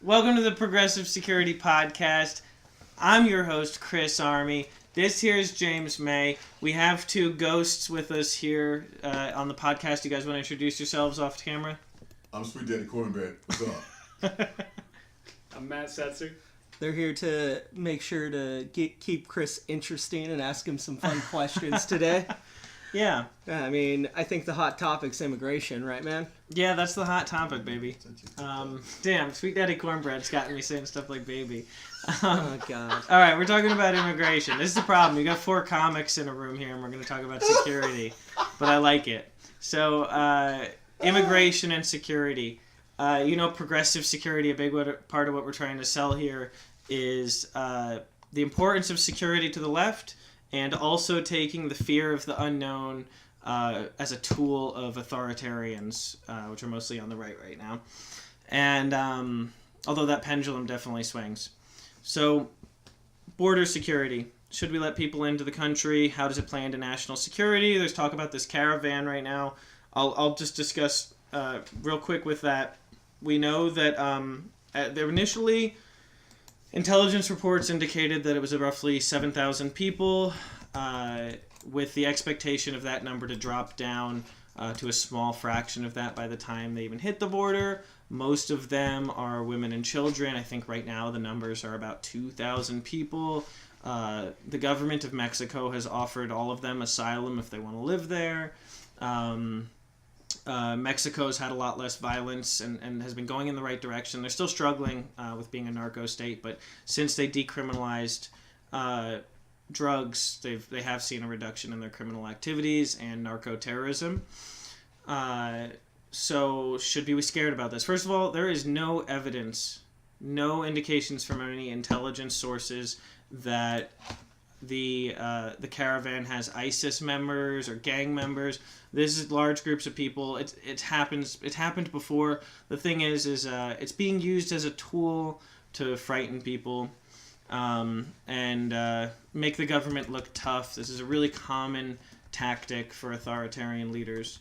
Welcome to the Progressive Security Podcast. I'm your host, Chris Armi. This here is James May. We have two ghosts with us here on the podcast. You guys want to introduce yourselves off camera? I'm Sweet Daddy Cornbread. What's up? I'm Matt Setzer. They're here to make sure to keep Chris interesting and ask him some fun questions today. Yeah. I mean, I think the hot topic's immigration, right, man? Yeah, that's the hot topic, baby. Damn, Sweet Daddy Cornbread's gotten me saying stuff like baby. Oh, God. All right, we're talking about immigration. This is the problem. You got four comics in a room here, and we're going to talk about security. But I like it. So, immigration and security. Progressive security, a big part of what we're trying to sell here is the importance of security to the left, and also taking the fear of the unknown as a tool of authoritarians, which are mostly on the right now. And although that pendulum definitely swings. So, border security. Should we let people into the country? How does it play into national security? There's talk about this caravan right now. I'll just discuss real quick with that. We know that initially, intelligence reports indicated that it was roughly 7,000 people, with the expectation of that number to drop down to a small fraction of that by the time they even hit the border. Most of them are women and children. I think right now the numbers are about 2,000 people. The government of Mexico has offered all of them asylum if they want to live there. Mexico's had a lot less violence and has been going in the right direction. They're still struggling with being a narco state, but since they decriminalized drugs, they have seen a reduction in their criminal activities and narco-terrorism. So should we be scared about this? First of all, there is no evidence, no indications from any intelligence sources that the caravan has ISIS members or gang members. This is large groups of people. It's happened before. The thing is it's being used as a tool to frighten people and make the government look tough. This is a really common tactic for authoritarian leaders.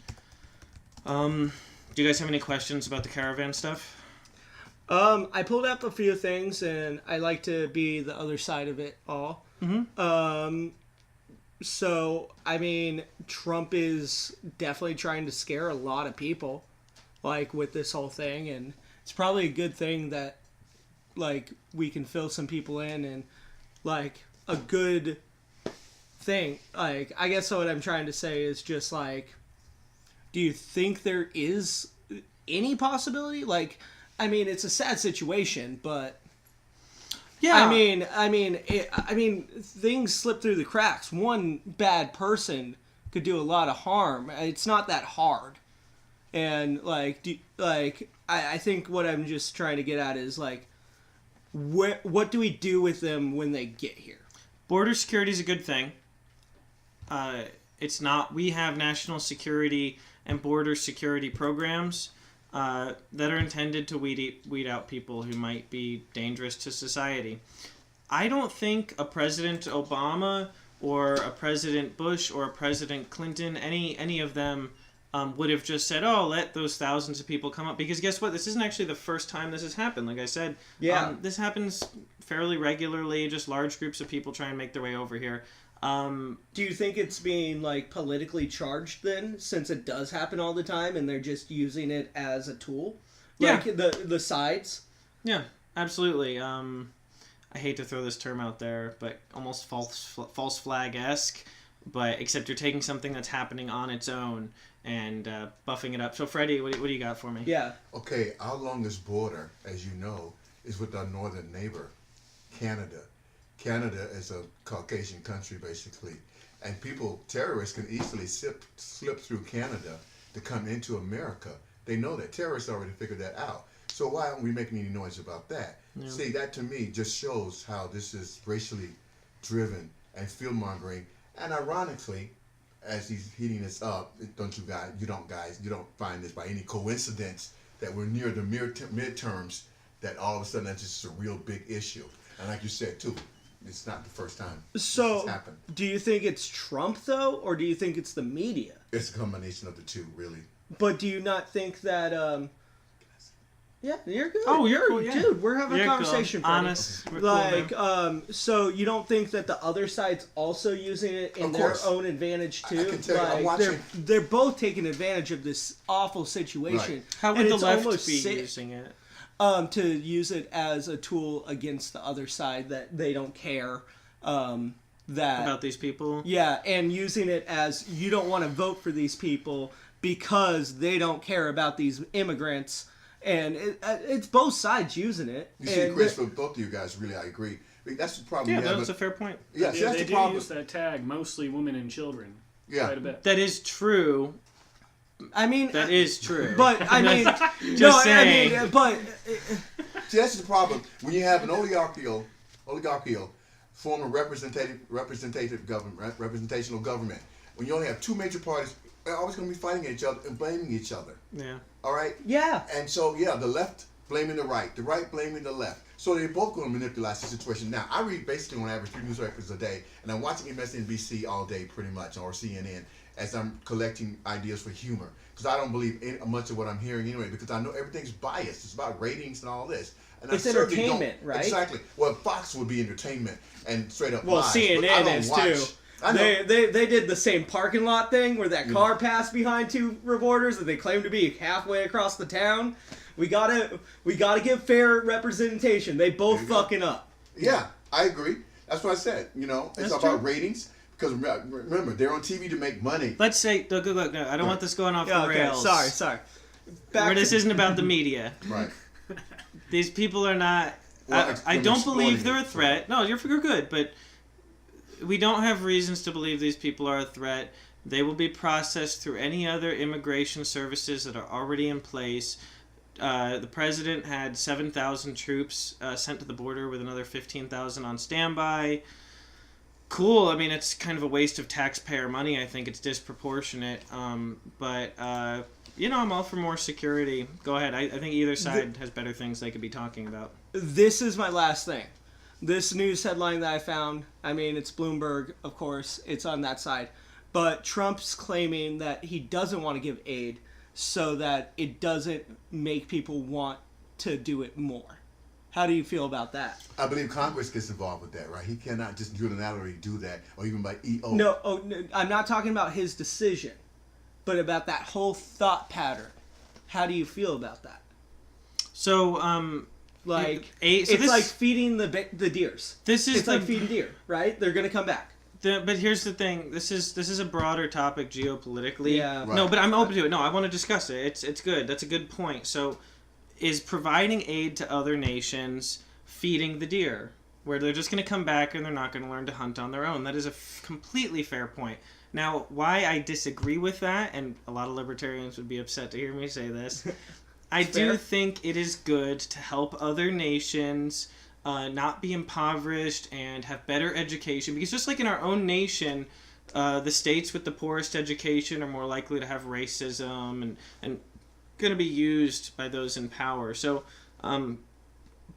Do you guys have any questions about the caravan stuff? I pulled up a few things, and I like to be the other side of it all. Mm-hmm. So, I mean, Trump is definitely trying to scare a lot of people, like, with this whole thing, and it's probably a good thing that, like, we can fill some people in, and, like, a good thing. Like, I guess what I'm trying to say is just, like, do you think there is any possibility? Like, I mean, it's a sad situation, but... Yeah. I mean, things slip through the cracks. One bad person could do a lot of harm. It's not that hard. And, I think what I'm just trying to get at is, like, what do we do with them when they get here? Border security is a good thing. It's not. We have national security and border security programs that are intended to weed out people who might be dangerous to society. I don't think a President Obama or a President Bush or a President Clinton, any of them, would have just said, "Oh, let those thousands of people come up." Because guess what? This isn't actually the first time this has happened. Like I said, this happens fairly regularly. Just large groups of people try and make their way over here. Do you think it's being, like, politically charged then, since it does happen all the time and they're just using it as a tool? Like, Yeah. the sides? Yeah, absolutely. I hate to throw this term out there, but almost false flag-esque, but except you're taking something that's happening on its own and buffing it up. So, Freddie, what do you got for me? Yeah. Okay, our longest border, as you know, is with our northern neighbor, Canada. Canada is a Caucasian country, basically. And terrorists can easily slip through Canada to come into America. They know that. Terrorists already figured that out. So why aren't we making any noise about that? Yeah. See, that to me just shows how this is racially driven and fear-mongering. And ironically, as he's heating this up, you don't find this by any coincidence that we're near the midterms, that all of a sudden that's just a real big issue. And like you said, too, it's not the first time this has happened. Do you think it's Trump, though, or do you think it's the media? It's a combination of the two, really. But do you not think that Yeah, you're good. Oh, you're cool, yeah. Dude, we're having You're a conversation, cool. Freddie. Honest. We're Like, cool, man. so you don't think that the other side's also using it in Of their course. own advantage too? I can tell you, I'm Like, watching- they're both taking advantage of this awful situation. Right. How would and the it's left almost be sick, using it? to use it as a tool against the other side that they don't care that About these people? yeah, and using it as you don't want to vote for these people because they don't care about these immigrants. And it's both sides using it. You see, And Chris, for both of you guys, really, I agree. I mean, that's the problem. Yeah, you have that's a with- fair point. Yeah, see, Yeah, that's they the do problem. use that tag, mostly women and children. Yeah. Quite a bit. That is true. I mean, That is true. but I mean, Just saying. I mean, but See, that's the problem. When you have an oligarchical form of representative government, representational government, when you only have two major parties, they're always going to be fighting each other and blaming each other. Yeah. All right? yeah, And so, yeah, the left blaming the right blaming the left. So they're both going to manipulate the situation. Now, I read basically on average 3 newspapers a day, and I'm watching MSNBC all day pretty much, or CNN, as I'm collecting ideas for humor. Because I don't believe much of what I'm hearing anyway, because I know everything's biased. It's about ratings and all this. And It's I certainly entertainment, don't, right? Exactly. Well, Fox would be entertainment and straight up well, lies. but I CNN don't is watch. too. I know. They did the same parking lot thing where that car passed behind two reporters that they claimed to be halfway across the town. We gotta give fair representation. They both There you go. fucking up. Yeah, I agree. That's what I said. You know, it's That's about true. ratings. Because remember, they're on TV to make money. Let's say, look, no, I don't want this going off Yeah, the okay. rails. Sorry. Where Back this to- isn't about the media. Right. These people are not. Well, I I'm don't exploiting believe they're a it, so- threat. No, you're good, but we don't have reasons to believe these people are a threat. They will be processed through any other immigration services that are already in place. The president had 7,000 troops sent to the border with another 15,000 on standby. Cool. I mean, it's kind of a waste of taxpayer money. I think it's disproportionate. But I'm all for more security. Go ahead. I think either side has better things they could be talking about. This is my last thing. This news headline that I found, I mean, it's Bloomberg, of course, it's on that side. But Trump's claiming that he doesn't want to give aid so that it doesn't make people want to do it more. How do you feel about that? I believe Congress gets involved with that, right? He cannot just unilaterally do that, or even by EO. No, I'm not talking about his decision, but about that whole thought pattern. How do you feel about that? So, Like, it's it's like feeding the deers. This is It's like feeding deer, right? They're gonna come back. But here's the thing. This is a broader topic geopolitically. Yeah. Right. No, but I'm open to it. No, I want to discuss it. It's good. That's a good point. So, is providing aid to other nations feeding the deer, where they're just going to come back and they're not going to learn to hunt on their own? That is a completely fair point. Now, why I disagree with that, and a lot of libertarians would be upset to hear me say this, I do Fair. think it is good to help other nations not be impoverished and have better education, because just like in our own nation, the states with the poorest education are more likely to have racism and going to be used by those in power. So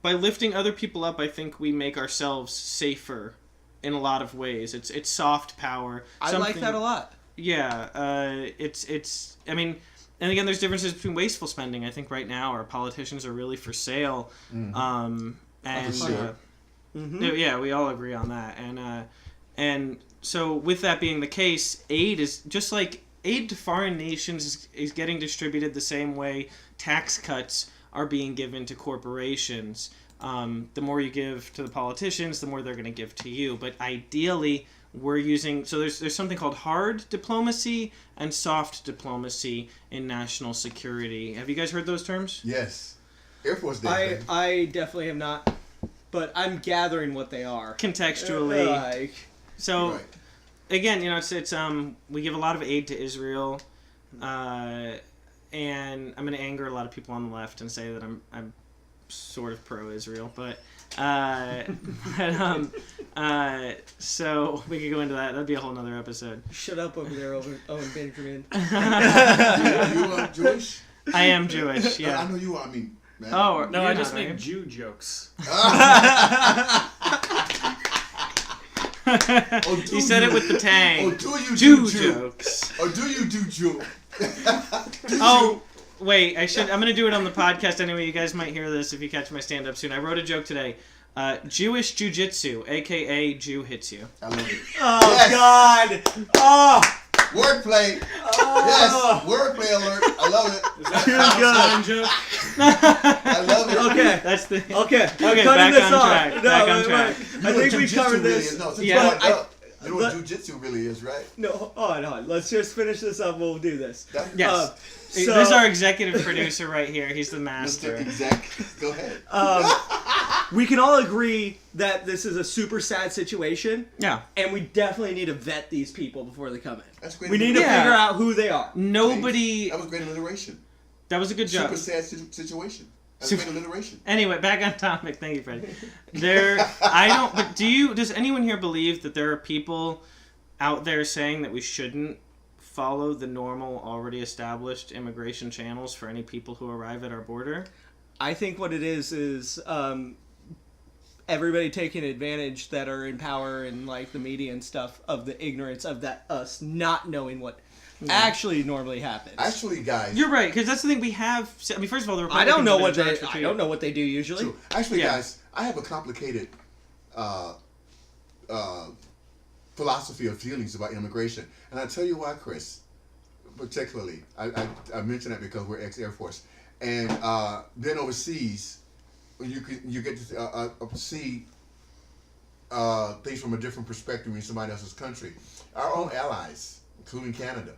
by lifting other people up, I think we make ourselves safer in a lot of ways. It's soft power. I like that a lot. Yeah, I mean, and again, there's differences between wasteful spending. I think right now our politicians are really for sale. And sure. yeah, we all agree on that. And so with that being the case, aid is just like aid to foreign nations is getting distributed the same way tax cuts are being given to corporations. The more you give to the politicians, the more they're going to give to you. But ideally, we're using... So there's something called hard diplomacy and soft diplomacy in national security. Have you guys heard those terms? Yes. Air Force Day. baby. I definitely have not, but I'm gathering what they are. Contextually. Like, So... Right. Again, it's we give a lot of aid to Israel, and I'm going to anger a lot of people on the left and say that I'm sort of pro-Israel, so we could go into that. That'd be a whole nother episode. shut up over there, Owen Benjamin. You are Jewish? I am Jewish, I yeah. know you are. I mean, man. Oh, No, you're I just not, are make you? Jew jokes. Oh, do He said you? it with the tang. Oh, do you Jew do Jew? jokes. Or do you do Jew? Oh, Wait, I'm gonna do it on the podcast anyway. You guys might hear this if you catch my stand-up soon. I wrote a joke today. Jewish jujitsu, aka Jew hits you. I love it. Oh Yes. God! Oh, Wordplay. Yes. Wordplay alert. I love it. too good. Joke? I love it. Okay. That's the Okay. Okay, Cutting back this on off. track. No, Back on wait, track. wait. You know I think what we jujitsu covered really this. is? No, since Yeah. you brought it up, you know what Let- jujitsu really is, right? No, hold on. Let's just finish this up. We'll do this. Yes. So, This is our executive producer right here. He's the Mr. master. Exec, go ahead. we can all agree that this is a super sad situation, Yeah. and we definitely need to vet these people before they come in. That's great. We need to Yeah. figure out who they are. Nobody. That was great alliteration. That was a good job. Super sad situation. That's Super- great alliteration. Anyway, back on topic. Thank you, Freddie. But does anyone here believe that there are people out there saying that we shouldn't follow the normal, already established immigration channels for any people who arrive at our border? I think what it is everybody taking advantage that are in power and like the media and stuff of the ignorance of that us not knowing what actually normally happens. Actually, guys. You're right, because that's the thing we have. I mean, first of all, the I Republicans don't know have what been in they. charge for 2 I don't know what they do usually. True. Actually, Yeah. guys, I have a complicated philosophy of feelings about immigration, and I'll tell you why, Chris. Particularly, I mention that because we're ex-Air Force, and then overseas, you get to see things from a different perspective in somebody else's country. Our own allies, including Canada,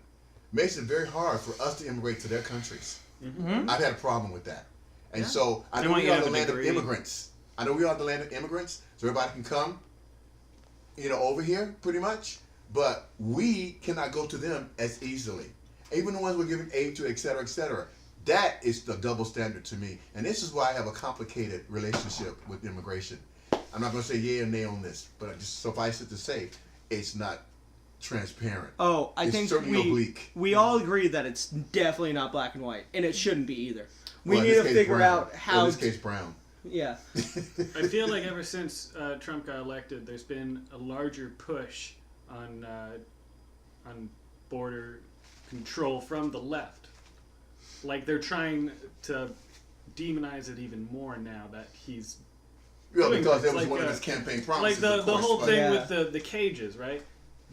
makes it very hard for us to immigrate to their countries. Mm-hmm. I've had a problem with that. And Yeah. so I They know want we you are to the have a land of degree. immigrants. I know we are the land of immigrants, so everybody can come, over here pretty much. But we cannot go to them as easily. Even the ones we're giving aid to, et cetera, et cetera. That is the double standard to me. And this is why I have a complicated relationship with immigration. I'm not going to say yay or nay on this, but I just suffice it to say it's not transparent. Oh, I It's think certainly oblique. we all agree that it's definitely not black and white, and it shouldn't be either. We Well, in need this to case, figure brown. out Well, how. in this case, brown. Yeah. I feel like ever since Trump got elected, there's been a larger push on border control from the left. Like they're trying to demonize it even more now that he's Yeah, doing because this. that was Like, one of his campaign promises. like of the course, whole but- thing Yeah. with the cages, right?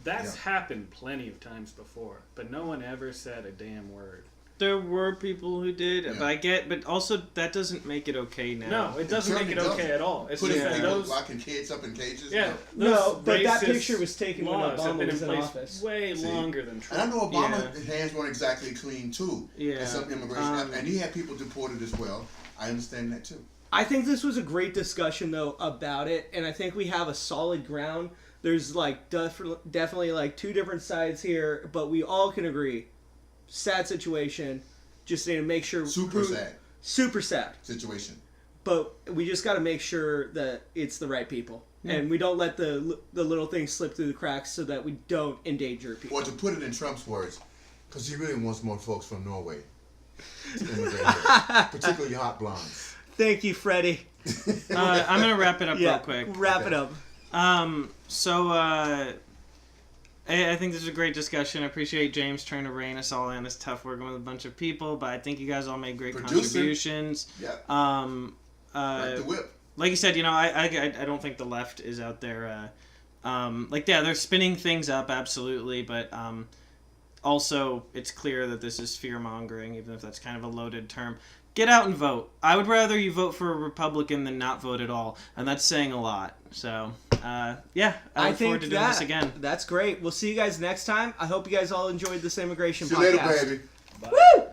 That's Yeah. happened plenty of times before, but no one ever said a damn word. There were people who did, Yeah. but also that doesn't make it okay now. No, it doesn't make it certainly okay doesn't. at all. It's Putting just that people those locking kids up in cages. yeah, no. those No, but that racist picture was taken when laws have Obama been was in place office. way See? longer than And Trump. I know Obama's hands weren't exactly clean too. Yeah. And some immigration, and he had people deported as well. I understand that too. I think this was a great discussion though about it, and I think we have a solid ground. There's like definitely like two different sides here, but we all can agree. Sad situation. Just need to make sure. Super sad Super sad. situation. But we just got to make sure that it's the right people, and we don't let the little things slip through the cracks, so that we don't endanger people. Or to put it in Trump's words, because he really wants more folks from Norway to immigrate here, particularly hot blondes. Thank you, Freddie. I'm gonna wrap it up Yeah, real quick. wrap it up. I think this is a great discussion. I appreciate James trying to rein us all in. It's tough working with a bunch of people, but I think you guys all made great Producer. contributions. Yeah. Like the whip. Like you said, I don't think the left is out there. They're spinning things up, absolutely, but also it's clear that this is fear mongering, even if that's kind of a loaded term. Get out and vote. I would rather you vote for a Republican than not vote at all, and that's saying a lot. So, I look forward to doing this again. That's great. We'll see you guys next time. I hope you guys all enjoyed this immigration See podcast. you later, baby. Woo!